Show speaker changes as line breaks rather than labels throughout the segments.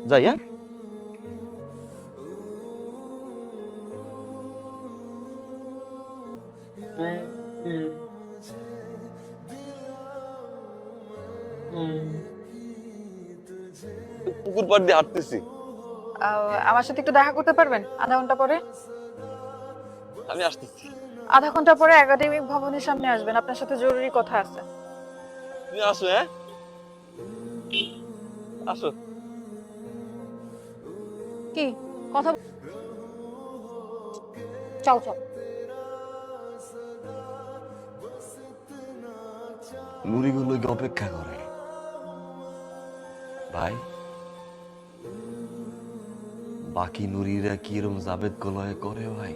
যাই, হ্যাঁ? পুকুর পাড় দিয়ে হাঁটতেছি।
আমার সাথে একটু দেখা করতে পারবেন আধা ঘন্টা পরে?
আমি আসতেছি।
আধা ঘন্টা পরে একাডেমিক ভবনের সামনে আসবেন, আপনার সাথে জরুরি কথা আছে।
তুমি আসো, হ্যাঁ? আসো।
কি কথা? চল চল।
নুরিগুলো অপেক্ষা করে ভাই। বাকি নুরিরা কি এরম জাবেদ গলয়ে করে ভাই?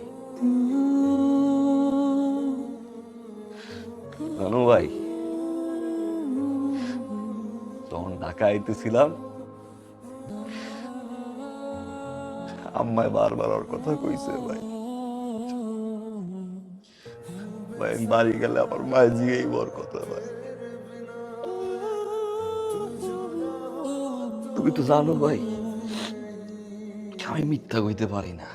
জানো ভাই, যখন ঢাকা আইতেছিলাম আম্মায় বারবার ওর কথা কইছে ভাই। ভাই আমি বাড়ি গেলে আমার মায়ের জিগেই ওর কথা ভাই। তুমি তো জানো ভাই, আমি মিথ্যা কইতে পারি না।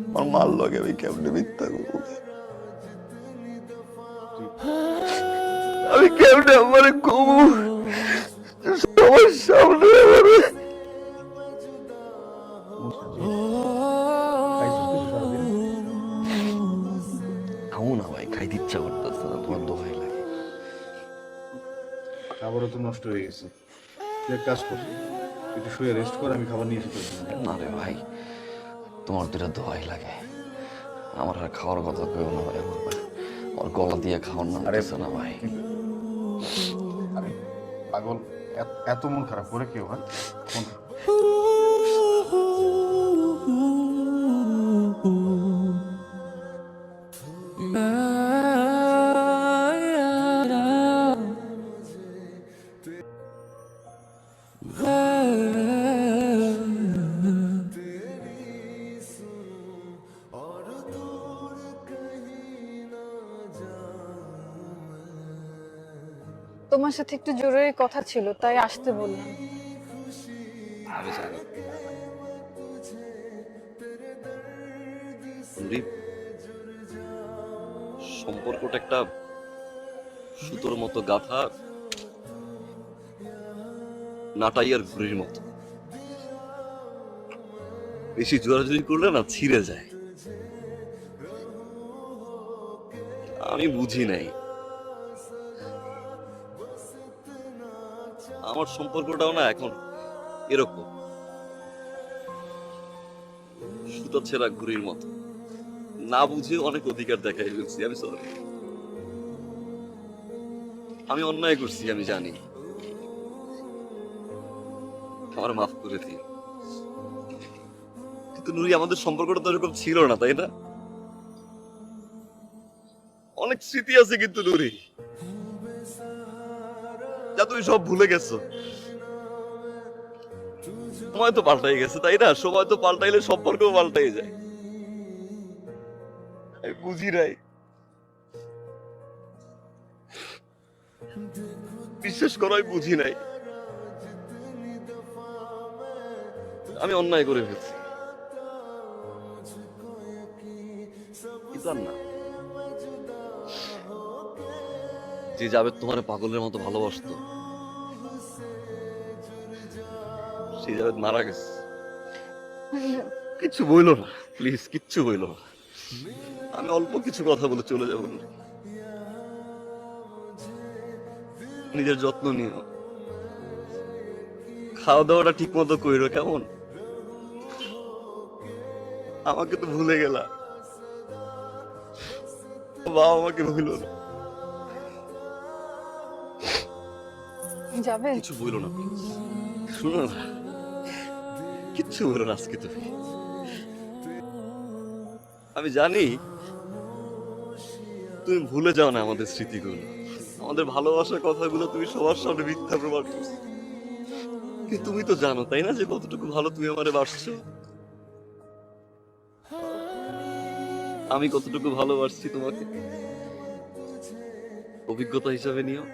আমার মার লগে আমি কেমনে মিথ্যা করবো? আমি কেমনে আমার কবু সবার সামনে খাও না ভাই, খাইতে ইচ্ছা করতেছে না, তোমার দোহাই লাগে।
খাবারও তো নষ্ট হয়ে গেছে। তুই এক কাজ কর, একটু শুয়ে রেস্ট কর, আমি খাবার নিয়ে এসে তোর জন্য।
না রে ভাই, তোমার দুটা দোহাই লাগে। আমার আর খাওয়ার কথা কেউ না ভাই। আমার গলা দিয়ে খাওয়ার নাম দিচ্ছে না ভাই।
আরে পাগল, এত মন খারাপ করে কেউ হয়?
তোমার সাথে একটু জরুরি কথা ছিল, তাই আসতে বললাম।
আমি জানি নুরি, সম্পর্কটা একটা সুতোর মতো গাথা, নাটাইয়ার ঘুড়ির মতো। বেশি জোরাজুরি করলে না ছিঁড়ে যায়। আমি বুঝি নাই আমার সম্পর্কটাও না এখন এরকম সুতা ছেঁড়া ঘুড়ির মতো। না বুঝে অনেক অধিকার দেখাই ফেলছি। আমি সরি, আমি অন্যায় করছি, আমি জানি। আমার মাফ করে দিন। কিন্তু নুরি, আমাদের সম্পর্কটা তো এরকম ছিল না, তাই না? অনেক স্মৃতি আছে কিন্তু নুরি, যা তুমি সব ভুলে গেছো। সময় তো পাল্টাই গেছে, তাই না? সময় তো পাল্টাইলে সম্পর্কও পাল্টাই যায়। আমি বুঝি নাই, বিশ্বাস করো আমি বুঝি নাই। আমি অন্যায় করে ফেলছি, কিন্তু আর না। যে যাবে তোমার পাগলের মতো ভালোবাসতো, সেই যাবে মারা গেছে। কিচ্ছু বইলো না, প্লিজ কিচ্ছু বইলো না। আমি অল্প কিছু কথা বলে চলে যাবো। নিজের যত্ন নিও, খাওয়া দাওয়াটা ঠিক মতো কইরো, কেমন? আমাকে তো ভুলে গেলা, বাবা আমাকে ভুলো না।
যাবে?
কিছু বইলো না প্লিজ, শুনো না, কিচ্ছু বলো না আজকে তুমি। আমি জানি তুমি ভুলে যাও না আমাদের স্মৃতিগুলো, আমাদের ভালোবাসার কথাগুলো তুমি সবার সামনে মিথ্যা প্রমাণ করছো। কিন্তু তুমি তো জানো, তাই না, যে কতটুকু ভালো তুমি আমারে বাসছো, আমি কতটুকু ভালোবাসছি তোমাকে। অভিজ্ঞতা হিসাবে নিও।